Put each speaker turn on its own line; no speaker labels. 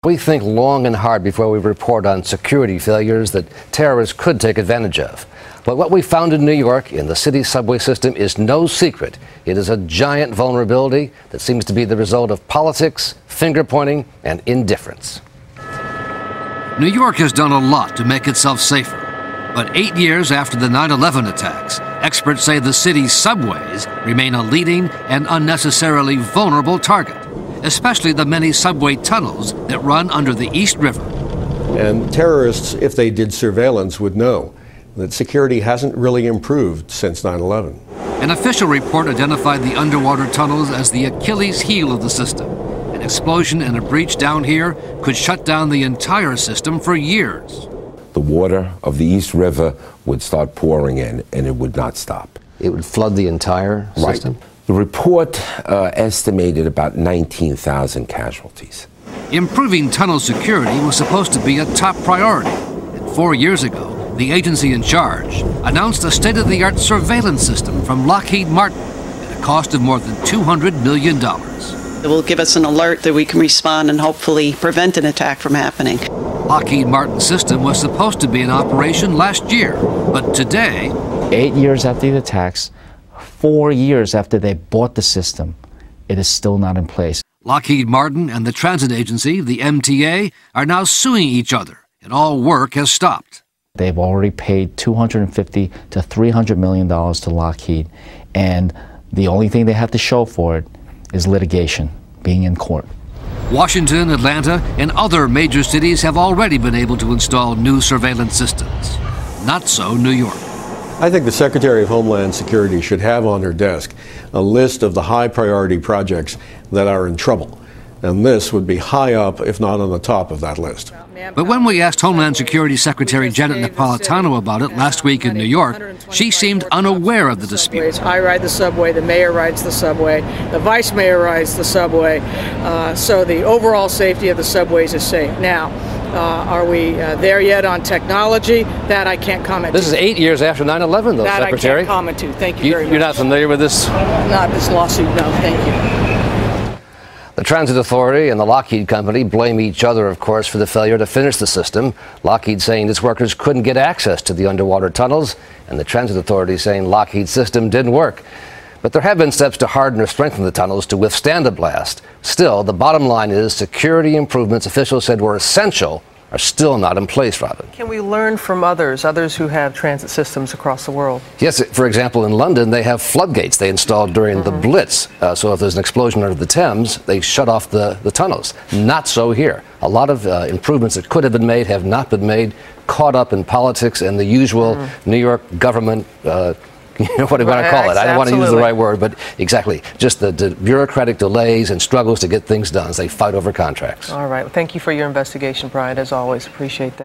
We think long and hard before we report on security failures that terrorists could take advantage of. But what we found in New York in the city subway system is no secret. It is a giant vulnerability that seems to be the result of politics, finger-pointing, and indifference.
New York has done a lot to make itself safer. But 8 years after the 9/11 attacks, experts say the city's subways remain a leading and unnecessarily vulnerable target, especially the many subway tunnels that run under the East River.
And terrorists, if they did surveillance, would know that security hasn't really improved since 9/11.
An official report identified the underwater tunnels as the Achilles heel of the system. An explosion and a breach down here could shut down the entire system for years.
The water of the East River would start pouring in, and it would not stop.
It would flood the entire system?
Right. The report estimated about 19,000 casualties.
Improving tunnel security was supposed to be a top priority. And 4 years ago, the agency in charge announced a state-of-the-art surveillance system from Lockheed Martin at a cost of more than $200 million.
It will give us an alert that we can respond and hopefully prevent an attack from happening.
Lockheed Martin's system was supposed to be in operation last year, but today...
8 years after the attacks, 4 years after they bought the system, it is still not in place.
Lockheed Martin and the transit agency, the MTA, are now suing each other, and all work has stopped.
They've already paid $250 to $300 million to Lockheed, and the only thing they have to show for it is litigation, being in court.
Washington, Atlanta, and other major cities have already been able to install new surveillance systems. Not so New York.
I think the Secretary of Homeland Security should have on her desk a list of the high priority projects that are in trouble. And this would be high up, if not on the top of that list.
But when we asked Homeland Security Secretary Janet Napolitano about it last week in New York, she seemed unaware of the dispute.
I ride the subway, the mayor rides the subway, the vice mayor rides the subway, so the overall safety of the subways is safe. Now, are we there yet on technology? That I can't comment
This is 8 years after 9/11, though,
that
Secretary.
I can't comment to. Thank you very much.
You're not familiar with this?
Not this lawsuit, no. Thank you.
The Transit Authority and the Lockheed Company blame each other, of course, for the failure to finish the system. Lockheed saying its workers couldn't get access to the underwater tunnels, and the Transit Authority saying Lockheed's system didn't work. But there have been steps to harden or strengthen the tunnels to withstand a blast. Still, the bottom line is security improvements officials said were essential are still not in place, Robin.
Can we learn from others who have transit systems across the world?
Yes, for example, in London, they have floodgates they installed during the Blitz. So if there's an explosion under the Thames, they shut off the tunnels. Not so here. A lot of improvements that could have been made have not been made, caught up in politics and the usual New York government what do you want to call it? I don't want to use the right word, but exactly. Just the bureaucratic delays and struggles to get things done as they fight over contracts.
All right. Well, thank you for your investigation, Brian, as always. Appreciate that.